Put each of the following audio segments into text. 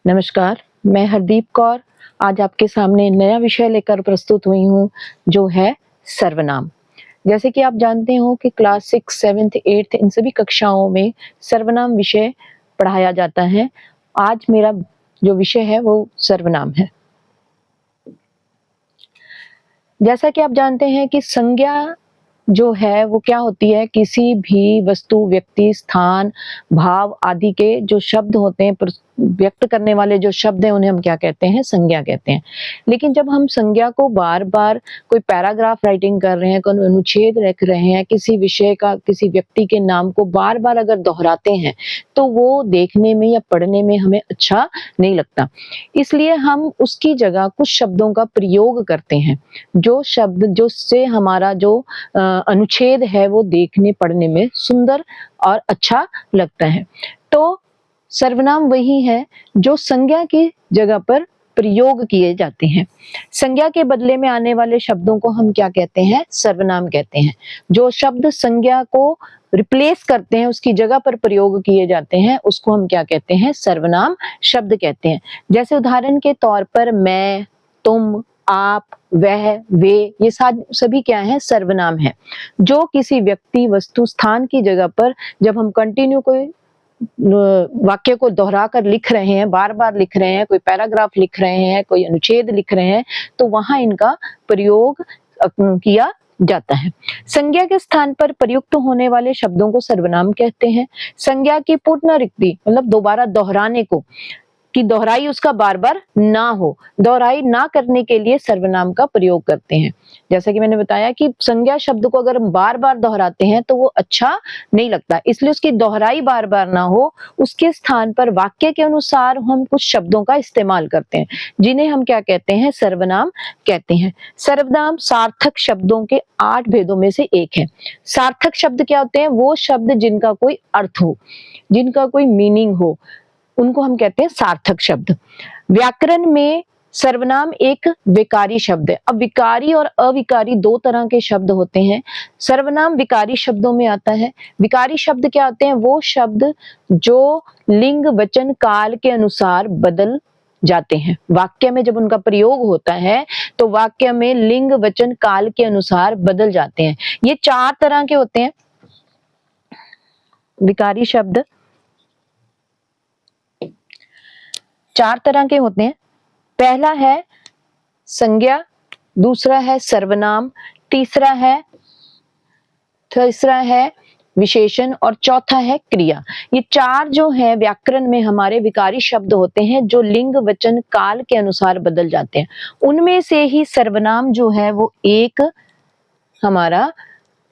नमस्कार, मैं हरदीप कौर आज आपके सामने नया विषय लेकर प्रस्तुत हुई हूँ, जो है सर्वनाम। जैसे कि आप जानते हो कि क्लास 6, 7th, 8th इन सभी कक्षाओं में सर्वनाम विषय पढ़ाया जाता है। आज मेरा जो विषय है वो सर्वनाम है। जैसा कि आप जानते हैं कि संज्ञा जो है वो क्या होती है, किसी भी वस्तु, व्यक्ति, स्थान, भाव आदि के जो शब्द होते हैं, व्यक्त करने वाले जो शब्द हैं, उन्हें हम क्या कहते हैं? संज्ञा कहते हैं। लेकिन जब हम संज्ञा को बार-बार कोई पैराग्राफ राइटिंग कर रहे हैं, कोई अनुच्छेद लिख रहे हैं, किसी विषय का, किसी व्यक्ति के नाम को बार-बार अगर दोहराते हैं, तो वो देखने में या पढ़ने में हमें अच्छा नहीं लगता। इसलिए हम उसकी जगह कुछ शब्दों का प्रयोग करते हैं, जो शब्द जिससे हमारा जो अनुच्छेद है वो देखने पढ़ने में सुंदर और अच्छा लगता है। तो सर्वनाम वही है जो संज्ञा की जगह पर प्रयोग किए जाते हैं। संज्ञा के बदले में आने वाले शब्दों को हम क्या कहते हैं? सर्वनाम कहते हैं। जो शब्द संज्ञा को रिप्लेस करते हैं, उसकी जगह पर प्रयोग किए जाते हैं, उसको हम क्या कहते हैं? सर्वनाम शब्द कहते हैं। जैसे उदाहरण के तौर पर मैं, तुम, आप, वह, वे, ये सभी क्या है? सर्वनाम है, जो किसी व्यक्ति, वस्तु, स्थान की जगह पर जब हम कंटिन्यू कोई वाक्य को दोहरा कर लिख रहे हैं, बार-बार लिख रहे हैं, कोई पैराग्राफ लिख रहे हैं, कोई अनुच्छेद लिख रहे हैं, तो वहां इनका प्रयोग किया जाता है। संज्ञा के स्थान पर प्रयुक्त होने वाले शब्दों को सर्वनाम कहते हैं। संज्ञा की पुनरावृत्ति मतलब दोबारा दोहराने को, कि दोहराई उसका बार-बार ना हो, दोहराई ना करने के लिए सर्वनाम का प्रयोग करते हैं। जैसा कि मैंने बताया कि संज्ञा शब्द को अगर हम बार-बार दोहराते हैं तो वो अच्छा नहीं लगता, इसलिए उसकी दोहराई बार-बार ना हो, उसके स्थान पर वाक्य के अनुसार हम कुछ शब्दों का इस्तेमाल करते हैं, जिन्हें हम क्या कहते हैं? सर्वनाम कहते हैं। सर्वनाम सार्थक शब्दों के 8 भेदों में से एक है। सार्थक शब्द क्या होते हैं? वो शब्द जिनका कोई अर्थ हो, जिनका कोई मीनिंग हो, उनको हम कहते हैं सार्थक शब्द। व्याकरण में सर्वनाम एक विकारी शब्द है। अब विकारी और अविकारी दो तरह के शब्द होते हैं। सर्वनाम विकारी शब्दों में आता है। विकारी शब्द क्या होते हैं? वो शब्द जो लिंग, वचन, काल के अनुसार बदल जाते हैं। वाक्य में जब उनका प्रयोग होता है तो वाक्य में लिंग, वचन, काल के अनुसार बदल जाते हैं। ये 4 तरह के होते हैं विकारी शब्द। 4 तरह के होते हैं। पहला है संज्ञा, दूसरा है सर्वनाम, तीसरा है विशेषण और चौथा है क्रिया। ये 4 जो है व्याकरण में हमारे विकारी शब्द होते हैं, जो लिंग, वचन, काल के अनुसार बदल जाते हैं। उनमें से ही सर्वनाम जो है वो एक हमारा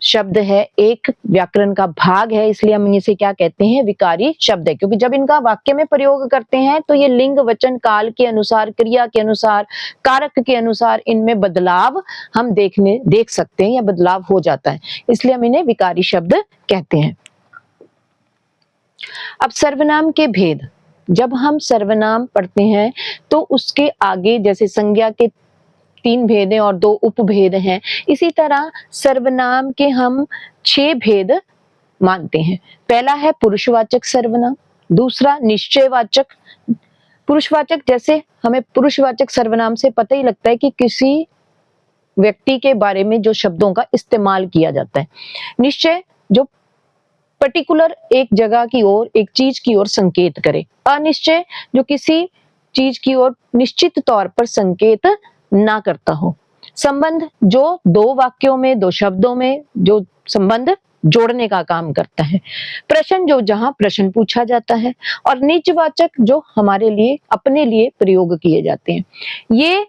शब्द है, एक व्याकरण का भाग है, इसलिए हम इसे क्या कहते हैं? विकारी शब्द है। क्योंकि जब इनका वाक्य में प्रयोग करते हैं तो ये लिंग, वचन, काल के अनुसार, क्रिया के अनुसार, कारक के अनुसार इनमें बदलाव हम देख सकते हैं या बदलाव हो जाता है, इसलिए हम इन्हें विकारी शब्द कहते हैं। अब सर्वनाम के भेद। जब हम सर्वनाम पढ़ते हैं तो उसके आगे जैसे संज्ञा के 3 भेद हैं और 2 उपभेद हैं, इसी तरह सर्वनाम के हम 6 भेद मानते हैं। पहला है पुरुषवाचक सर्वनाम, दूसरा निश्चयवाचक। पुरुषवाचक, जैसे हमें पुरुषवाचक सर्वनाम से पता ही लगता है कि किसी व्यक्ति के बारे में जो शब्दों का इस्तेमाल किया जाता है। निश्चय, जो पर्टिकुलर एक जगह की ओर, एक चीज की ओर संकेत करे। अनिश्चय, जो किसी चीज की ओर निश्चित तौर पर संकेत ना करता हो। संबंध, जो 2 वाक्यों में, 2 शब्दों में जो संबंध जोड़ने का काम करता है। प्रश्न, जो जहां प्रश्न पूछा जाता है। और निजवाचक, जो हमारे लिए, अपने लिए प्रयोग किए जाते हैं। ये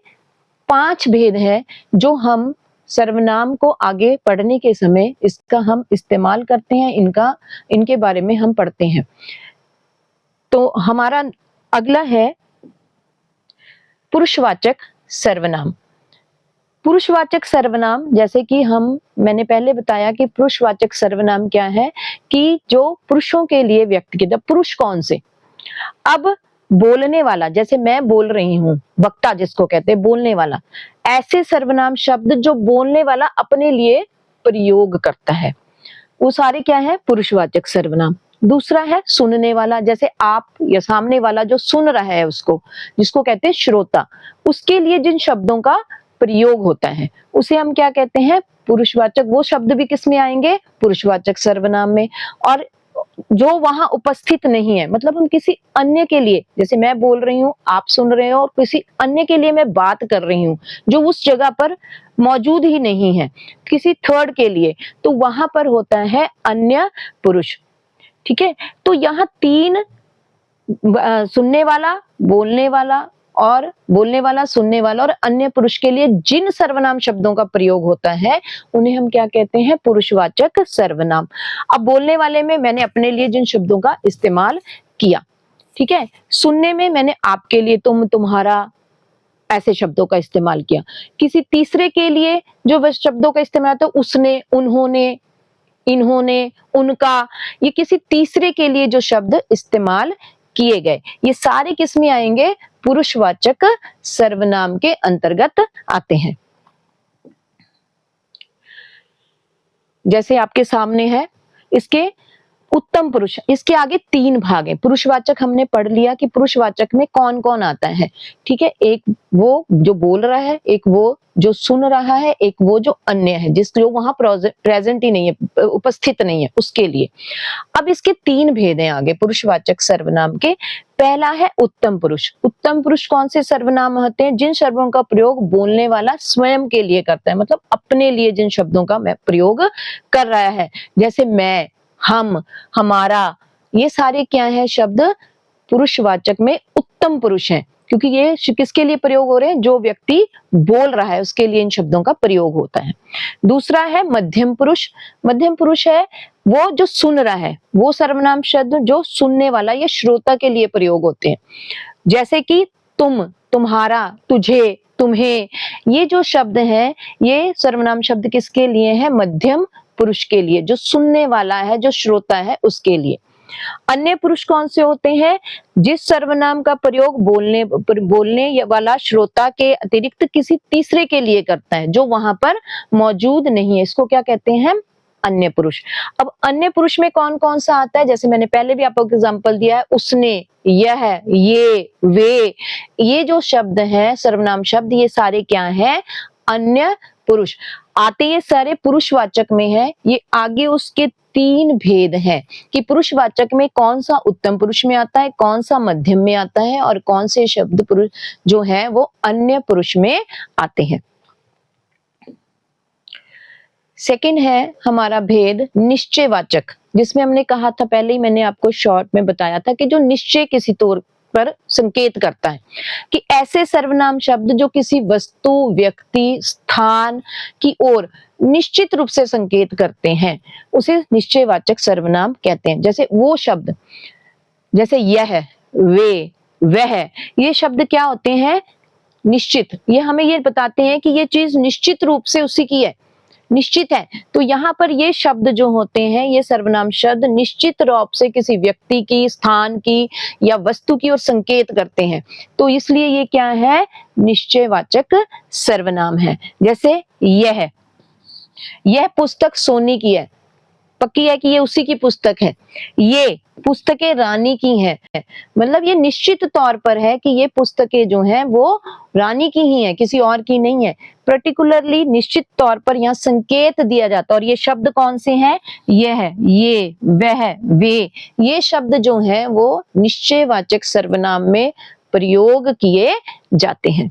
5 भेद है जो हम सर्वनाम को आगे पढ़ने के समय इसका हम इस्तेमाल करते हैं, इनके बारे में हम पढ़ते हैं। तो हमारा अगला है पुरुषवाचक सर्वनाम। पुरुषवाचक सर्वनाम, जैसे कि मैंने पहले बताया कि पुरुषवाचक सर्वनाम क्या है, कि जो पुरुषों के लिए व्यक्त किया। पुरुष कौन से? अब बोलने वाला, जैसे मैं बोल रही हूं, वक्ता जिसको कहते हैं, बोलने वाला। ऐसे सर्वनाम शब्द जो बोलने वाला अपने लिए प्रयोग करता है, वो सारे क्या है? पुरुषवाचक सर्वनाम। दूसरा है सुनने वाला, जैसे आप या सामने वाला जो सुन रहा है उसको, जिसको कहते हैं श्रोता, उसके लिए जिन शब्दों का प्रयोग होता है उसे हम क्या कहते हैं, पुरुषवाचक। वो शब्द भी किस में आएंगे, पुरुषवाचक सर्वनाम में। और जो वहां उपस्थित नहीं है, मतलब हम किसी अन्य के लिए, जैसे मैं बोल रही हूँ, आप सुन रहे हो, और किसी अन्य के लिए मैं बात कर रही हूँ जो उस जगह पर मौजूद ही नहीं है, किसी थर्ड के लिए, तो वहां पर होता है अन्य पुरुष। ठीक है, तो यहाँ तीन सुनने वाला, बोलने वाला और बोलने वाला, सुनने वाला और अन्य पुरुष के लिए जिन सर्वनाम शब्दों का प्रयोग होता है उन्हें हम क्या कहते हैं, पुरुषवाचक सर्वनाम। अब बोलने वाले में मैंने अपने लिए जिन शब्दों का इस्तेमाल किया, ठीक है, सुनने में मैंने आपके लिए, तुम, तुम्हारा, ऐसे शब्दों का इस्तेमाल किया। किसी तीसरे के लिए जो शब्दों का इस्तेमाल था, उसने, उन्होंने, इन्होंने, उनका, ये किसी तीसरे के लिए जो शब्द इस्तेमाल किए गए, ये सारे किस में आएंगे, पुरुषवाचक सर्वनाम के अंतर्गत आते हैं। जैसे आपके सामने है, इसके उत्तम पुरुष, इसके आगे तीन भाग हैं। पुरुषवाचक हमने पढ़ लिया कि पुरुषवाचक में कौन कौन आता है, ठीक है, एक वो जो बोल रहा है, एक वो जो सुन रहा है, एक वो जो अन्य है, जो वहां प्रेजेंट ही नहीं है, उपस्थित नहीं है, उसके लिए। अब इसके तीन भेद हैं आगे पुरुषवाचक सर्वनाम के। पहला है उत्तम पुरुष। उत्तम पुरुष कौन से सर्वनाम होते हैं, जिन शब्दों का प्रयोग बोलने वाला स्वयं के लिए करता है, मतलब अपने लिए जिन शब्दों का मैं प्रयोग कर रहा है, जैसे मैं, हम, हमारा, ये सारे क्या है शब्द, पुरुषवाचक में उत्तम पुरुष हैं, क्योंकि ये किसके लिए प्रयोग हो रहे हैं, जो व्यक्ति बोल रहा है उसके लिए इन शब्दों का प्रयोग होता है। दूसरा है मध्यम पुरुष। मध्यम पुरुष है वो जो सुन रहा है, वो सर्वनाम शब्द जो सुनने वाला या श्रोता के लिए प्रयोग होते हैं, जैसे कि तुम, तुम्हारा, तुझे, तुम्हें, ये जो शब्द हैं ये सर्वनाम शब्द किसके लिए है, मध्यम पुरुष के लिए, जो सुनने वाला है, जो श्रोता है, उसके लिए। अन्य पुरुष कौन से होते हैं, जिस सर्वनाम का प्रयोग बोलने वाला श्रोता के अतिरिक्त किसी तीसरे के लिए करता है, जो वहां पर मौजूद नहीं है, इसको क्या कहते हैं, अन्य पुरुष। अब अन्य पुरुष में कौन कौन सा आता है, जैसे मैंने पहले भी आपको एग्जांपल दिया है, उसने, यह, ये, वे, ये जो शब्द हैं सर्वनाम शब्द, ये सारे क्या हैं, अन्य पुरुष आते, ये सारे पुरुषवाचक में है। ये आगे उसके तीन भेद हैं कि पुरुषवाचक में कौन सा उत्तम पुरुष में आता है, कौन सा मध्यम में आता है, और कौन से शब्द पुरुष जो है वो अन्य पुरुष में आते हैं। सेकंड है हमारा भेद निश्चयवाचक, जिसमें हमने कहा था, पहले ही मैंने आपको शॉर्ट में बताया था कि जो निश्चय किसी तौर पर संकेत करता है, कि ऐसे सर्वनाम शब्द जो किसी वस्तु, व्यक्ति, स्थान की ओर निश्चित रूप से संकेत करते हैं, उसे निश्चयवाचक सर्वनाम कहते हैं। जैसे वो शब्द, जैसे यह, वे, वह, ये शब्द क्या होते हैं, निश्चित, ये हमें ये बताते हैं कि ये चीज निश्चित रूप से उसी की है, निश्चित है। तो यहाँ पर ये शब्द जो होते हैं, ये सर्वनाम शब्द निश्चित रूप से किसी व्यक्ति की, स्थान की या वस्तु की ओर संकेत करते हैं, तो इसलिए ये क्या है, निश्चयवाचक सर्वनाम है। जैसे यह पुस्तक सोनी की है, पक्की है कि ये उसी की पुस्तक है। ये पुस्तकें रानी की हैं, मतलब ये निश्चित तौर पर है कि ये पुस्तकें जो हैं वो रानी की ही हैं, किसी और की नहीं है। पर्टिकुलरली निश्चित तौर पर यहाँ संकेत दिया जाता है। और ये शब्द कौन से हैं, यह, ये, वह, वे, ये शब्द जो हैं वो निश्चयवाचक सर्वनाम में प्रयोग किए जाते हैं।